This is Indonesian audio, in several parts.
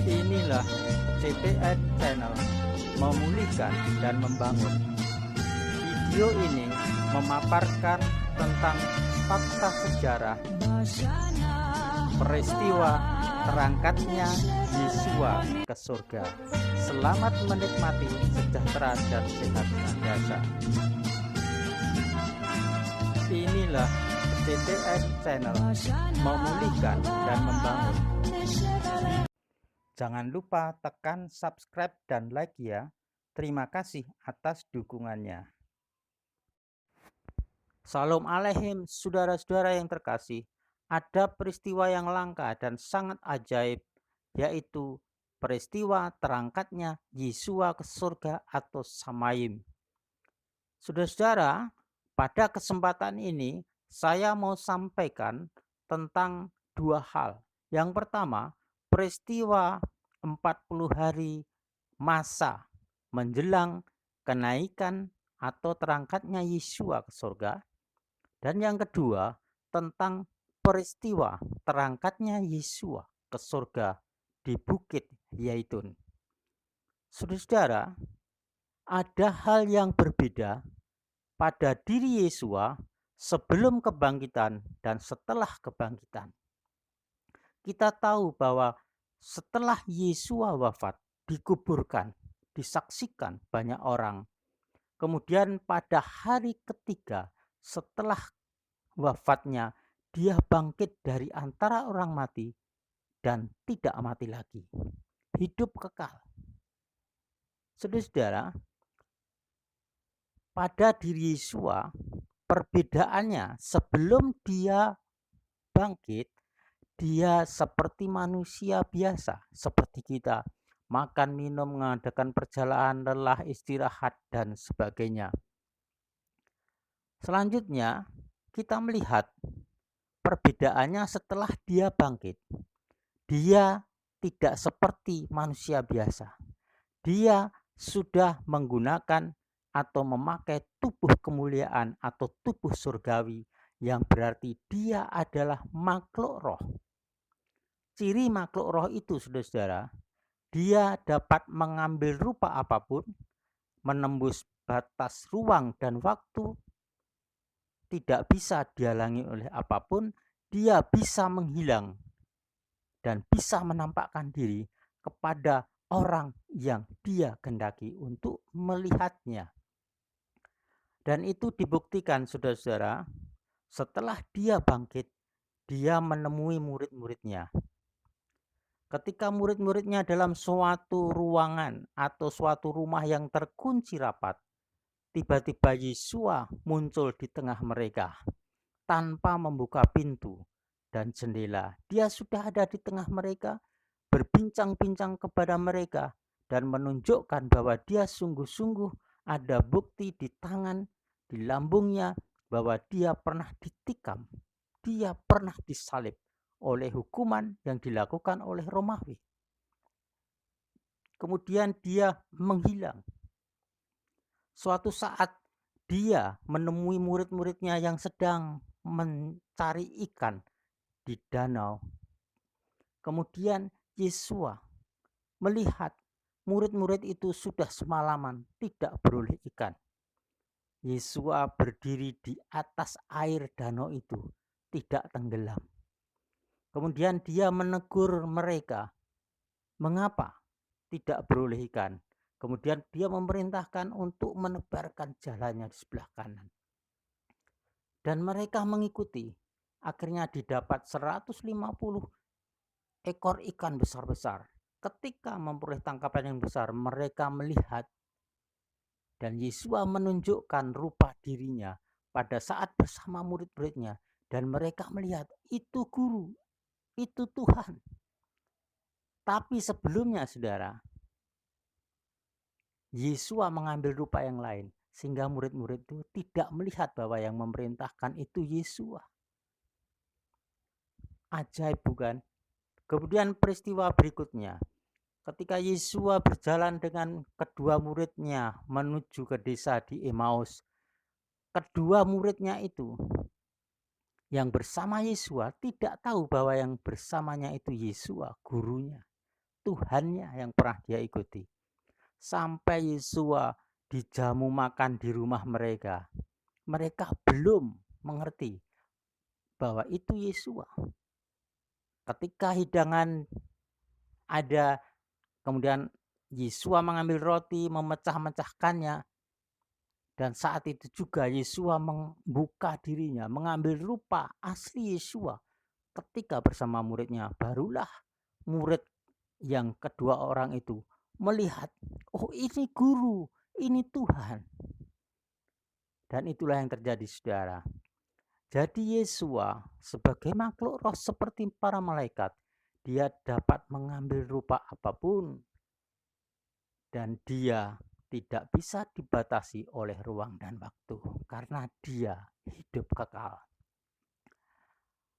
Inilah CTN Channel, memulihkan dan membangun. Video ini memaparkan tentang fakta sejarah peristiwa terangkatnya Yesua ke surga. Selamat menikmati, sejahtera dan sehat senantiasa. Inilah CTN Channel, memulihkan dan membangun. Jangan lupa tekan subscribe dan like ya. Terima kasih atas dukungannya. Salam aleihim, saudara-saudara yang terkasih. Ada peristiwa yang langka dan sangat ajaib, yaitu peristiwa terangkatnya Yesua ke surga atau Samayim. Saudara-saudara, pada kesempatan ini saya mau sampaikan tentang dua hal. Yang pertama, peristiwa 40 hari masa menjelang kenaikan atau terangkatnya Yesua ke surga. Dan yang kedua, tentang peristiwa terangkatnya Yesua ke surga di Bukit Yaitun. Saudara-saudara, ada hal yang berbeda pada diri Yesua sebelum kebangkitan dan setelah kebangkitan. Kita tahu bahwa setelah Yesua wafat, dikuburkan, disaksikan banyak orang. Kemudian pada hari ketiga setelah wafatnya, dia bangkit dari antara orang mati dan tidak mati lagi. Hidup kekal. Saudara-saudara, pada diri Yesua, perbedaannya sebelum dia bangkit, dia seperti manusia biasa, seperti kita, makan, minum, mengadakan perjalanan, lelah, istirahat, dan sebagainya. Selanjutnya, kita melihat perbedaannya setelah dia bangkit. Dia tidak seperti manusia biasa. Dia sudah menggunakan atau memakai tubuh kemuliaan atau tubuh surgawi, yang berarti dia adalah makhluk roh. Ciri makhluk roh itu, saudara-saudara, dia dapat mengambil rupa apapun, menembus batas ruang dan waktu, tidak bisa dihalangi oleh apapun, dia bisa menghilang dan bisa menampakkan diri kepada orang yang dia kehendaki untuk melihatnya. Dan itu dibuktikan, saudara-saudara, setelah dia bangkit, dia menemui murid-muridnya. Ketika murid-muridnya dalam suatu ruangan atau suatu rumah yang terkunci rapat, tiba-tiba Yesua muncul di tengah mereka tanpa membuka pintu dan jendela. Dia sudah ada di tengah mereka, berbincang-bincang kepada mereka, dan menunjukkan bahwa dia sungguh-sungguh ada bukti di tangan, di lambungnya, bahwa dia pernah ditikam, dia pernah disalib oleh hukuman yang dilakukan oleh Romawi. Kemudian dia menghilang. Suatu saat dia menemui murid-muridnya yang sedang mencari ikan di danau. Kemudian Yesua melihat murid-murid itu sudah semalaman tidak beroleh ikan. Yesua berdiri di atas air danau itu, tidak tenggelam. Kemudian dia menegur mereka, mengapa tidak beroleh ikan? Kemudian dia memerintahkan untuk menebarkan jalannya di sebelah kanan. Dan mereka mengikuti. Akhirnya didapat 150 ekor ikan besar-besar. Ketika memperoleh tangkapan yang besar, mereka melihat dan Yesua menunjukkan rupa dirinya pada saat bersama murid-muridnya, dan mereka melihat itu guru, itu Tuhan. Tapi sebelumnya, saudara, Yesua mengambil rupa yang lain, sehingga murid-murid itu tidak melihat bahwa yang memerintahkan itu Yesua. Ajaib, bukan? Kemudian peristiwa berikutnya, ketika Yesua berjalan dengan kedua muridnya menuju ke desa di Emmaus, kedua muridnya itu yang bersama Yesua tidak tahu bahwa yang bersamanya itu Yesua, gurunya, Tuhannya yang pernah dia ikuti. Sampai Yesua dijamu makan di rumah mereka, mereka belum mengerti bahwa itu Yesua. Ketika hidangan ada, kemudian Yesua mengambil roti, memecah-mecahkannya, dan saat itu juga Yesua membuka dirinya, mengambil rupa asli Yesua. Ketika bersama muridnya, barulah murid yang kedua orang itu melihat, oh ini guru, ini Tuhan. Dan itulah yang terjadi, saudara. Jadi Yesua sebagai makhluk roh seperti para malaikat, dia dapat mengambil rupa apapun dan dia tidak bisa dibatasi oleh ruang dan waktu karena dia hidup kekal.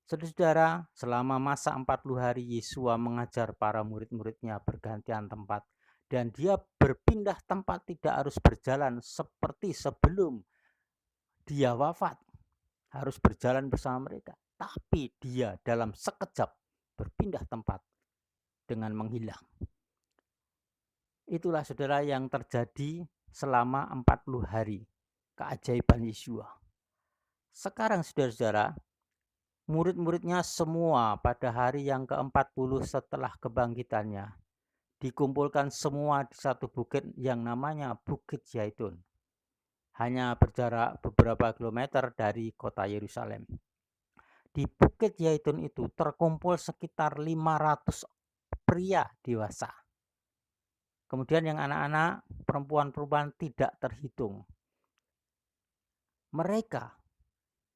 Saudara-saudara, selama masa 40 hari Yesua mengajar para murid-muridnya bergantian tempat dan dia berpindah tempat, tidak harus berjalan seperti sebelum dia wafat, harus berjalan bersama mereka. Tapi dia dalam sekejap berpindah tempat dengan menghilang. Itulah saudara yang terjadi selama 40 hari. Keajaiban Yesua. Sekarang saudara-saudara, murid-muridnya semua pada hari yang ke-40 setelah kebangkitannya dikumpulkan semua di satu bukit yang namanya Bukit Zaitun. Hanya berjarak beberapa kilometer dari kota Yerusalem. Di Bukit Zaitun itu terkumpul sekitar 500 pria dewasa. Kemudian yang anak-anak, perempuan-perempuan tidak terhitung. Mereka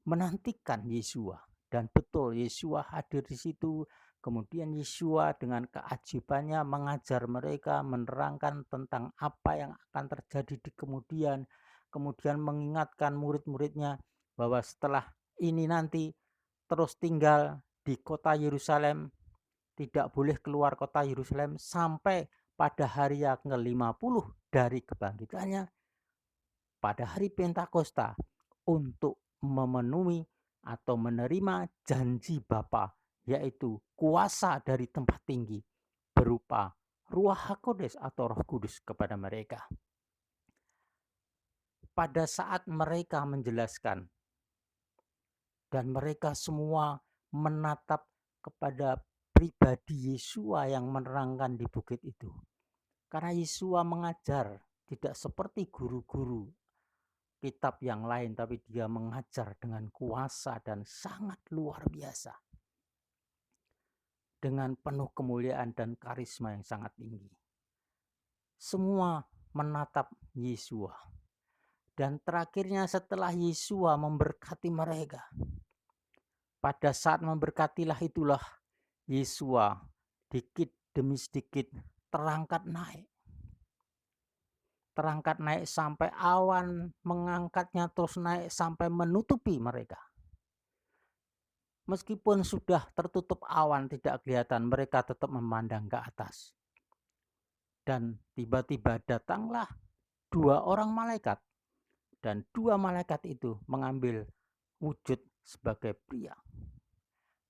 menantikan Yesua, dan betul Yesua hadir di situ. Kemudian Yesua dengan keajaibannya mengajar mereka, menerangkan tentang apa yang akan terjadi di kemudian. Kemudian mengingatkan murid-muridnya bahwa setelah ini nanti terus tinggal di kota Yerusalem, tidak boleh keluar kota Yerusalem sampai pada hari yang ke-50 dari kebangkitannya, pada hari Pentakosta, untuk memenuhi atau menerima janji Bapa, yaitu kuasa dari tempat tinggi berupa Ruach HaKodes atau Roh Kudus kepada mereka. Pada saat mereka menjelaskan dan mereka semua menatap kepada pribadi Yesua yang menerangkan di bukit itu. Karena Yesua mengajar tidak seperti guru-guru kitab yang lain, tapi dia mengajar dengan kuasa dan sangat luar biasa. Dengan penuh kemuliaan dan karisma yang sangat tinggi. Semua menatap Yesua. Dan terakhirnya setelah Yesua memberkati mereka, pada saat memberkatilah itulah Yesua dikit demi sedikit terangkat naik. Terangkat naik sampai awan mengangkatnya, terus naik sampai menutupi mereka. Meskipun sudah tertutup awan tidak kelihatan, mereka tetap memandang ke atas. Dan tiba-tiba datanglah 2 orang malaikat. Dan 2 malaikat itu mengambil wujud sebagai pria.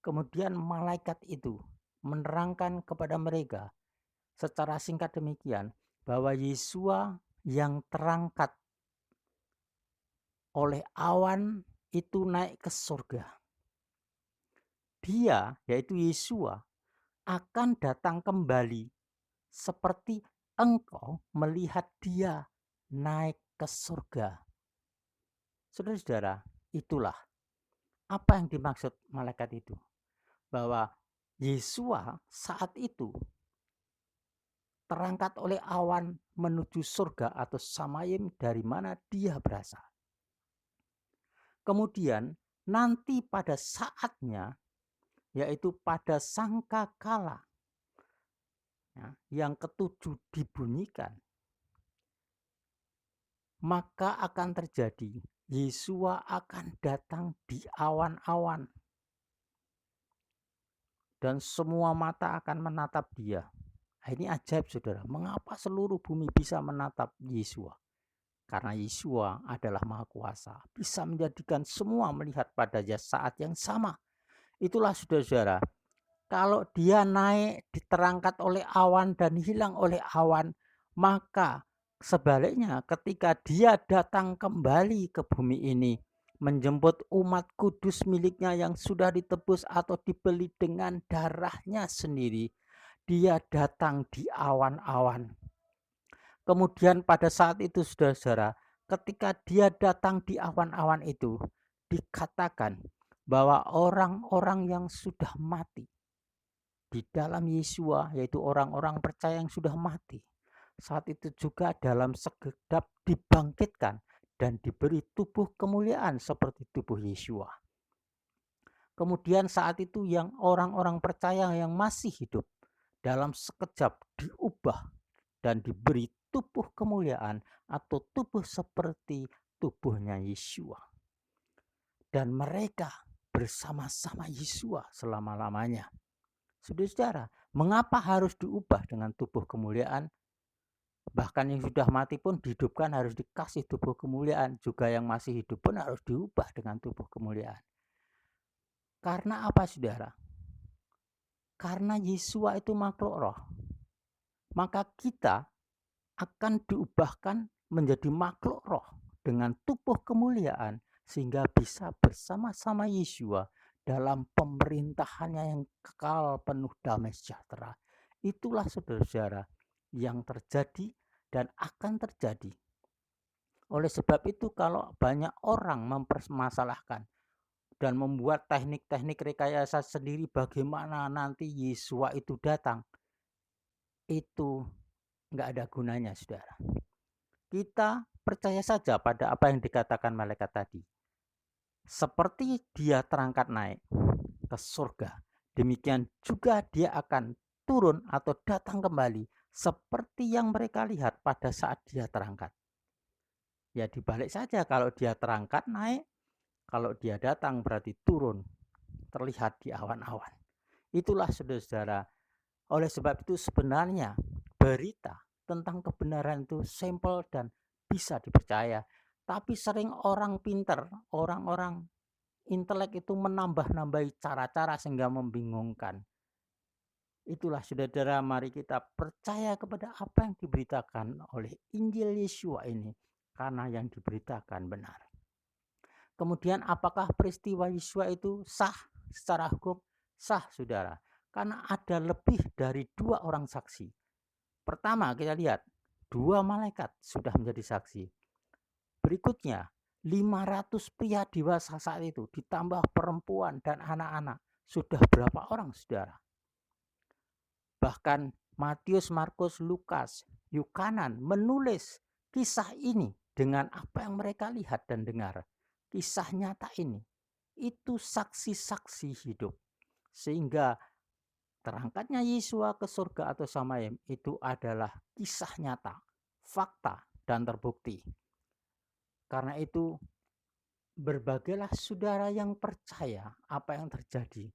Kemudian malaikat itu menerangkan kepada mereka secara singkat demikian bahwa Yesua yang terangkat oleh awan itu naik ke surga. Dia, yaitu Yesua, akan datang kembali seperti engkau melihat dia naik ke surga. Saudara-saudara, itulah apa yang dimaksud malaikat itu. Bahwa Yesua saat itu terangkat oleh awan menuju surga atau Samayim dari mana dia berasal. Kemudian nanti pada saatnya, yaitu pada sangkakala yang ke-7 dibunyikan, maka akan terjadi Yesua akan datang di awan-awan dan semua mata akan menatap dia. Ini ajaib saudara, mengapa seluruh bumi bisa menatap Yesua? Karena Yeshua adalah Maha Kuasa, bisa menjadikan semua melihat padanya saat yang sama. Itulah saudara-saudara, kalau dia naik diterangkat oleh awan dan hilang oleh awan, maka sebaliknya ketika dia datang kembali ke bumi ini, menjemput umat kudus miliknya yang sudah ditebus atau dibeli dengan darahnya sendiri, dia datang di awan-awan. Kemudian pada saat itu saudara-saudara, ketika dia datang di awan-awan itu, dikatakan bahwa orang-orang yang sudah mati di dalam Yesua, yaitu orang-orang percaya yang sudah mati, saat itu juga dalam sekejap dibangkitkan dan diberi tubuh kemuliaan seperti tubuh Yesua. Kemudian saat itu yang orang-orang percaya yang masih hidup dalam sekejap diubah dan diberi tubuh kemuliaan atau tubuh seperti tubuhnya Yeshua. Dan mereka bersama-sama Yeshua selama-lamanya. Saudara-saudara, mengapa harus diubah dengan tubuh kemuliaan? Bahkan yang sudah mati pun dihidupkan harus dikasih tubuh kemuliaan. Juga yang masih hidup pun harus diubah dengan tubuh kemuliaan. Karena apa saudara? Karena Yeshua itu makhluk roh. Maka kita akan diubahkan menjadi makhluk roh dengan tubuh kemuliaan sehingga bisa bersama-sama Yeshua dalam pemerintahannya yang kekal penuh damai sejahtera. Itulah saudara-saudara yang terjadi dan akan terjadi. Oleh sebab itu kalau banyak orang mempermasalahkan dan membuat teknik-teknik rekayasa sendiri bagaimana nanti Yeshua itu datang, itu nggak ada gunanya saudara. Kita percaya saja pada apa yang dikatakan malaikat tadi. Seperti dia terangkat naik ke surga, demikian juga dia akan turun atau datang kembali seperti yang mereka lihat pada saat dia terangkat. Ya dibalik saja, kalau dia terangkat naik, kalau dia datang berarti turun, terlihat di awan-awan. Itulah saudara-saudara. Oleh sebab itu sebenarnya berita tentang kebenaran itu simpel dan bisa dipercaya. Tapi sering orang pinter, orang-orang intelek itu menambah-nambahi cara-cara sehingga membingungkan. Itulah saudara-saudara, mari kita percaya kepada apa yang diberitakan oleh Injil Yeshua ini. Karena yang diberitakan benar. Kemudian apakah peristiwa Yeshua itu sah secara hukum? Sah saudara. Karena ada lebih dari 2 orang saksi. Pertama kita lihat, 2 malaikat sudah menjadi saksi. Berikutnya 500 pria dewasa saat itu ditambah perempuan dan anak-anak. Sudah berapa orang saudara? Bahkan Matius, Markus, Lukas, Yuhanan menulis kisah ini dengan apa yang mereka lihat dan dengar. Kisah nyata ini itu saksi-saksi hidup. Sehingga terangkatnya Yeshua ke surga atau Samayim itu adalah kisah nyata, fakta dan terbukti. Karena itu berbagailah saudara yang percaya apa yang terjadi.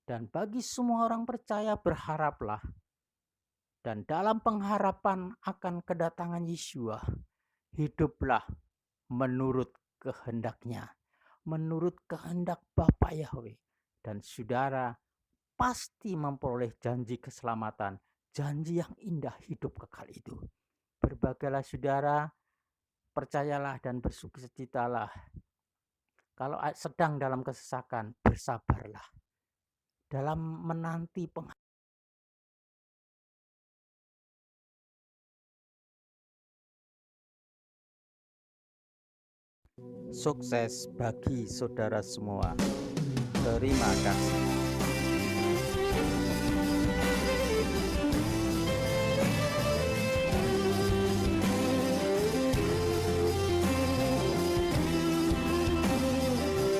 Dan bagi semua orang percaya berharaplah. Dan dalam pengharapan akan kedatangan Yeshua, hiduplah menurut kehendaknya, menurut kehendak Bapa Yahweh. Dan saudara pasti memperoleh janji keselamatan, janji yang indah hidup kekal itu. Berbagailah saudara, percayalah dan bersukacitalah. Kalau sedang dalam kesesakan, bersabarlah. Dalam menanti sukses bagi saudara semua. Terima kasih.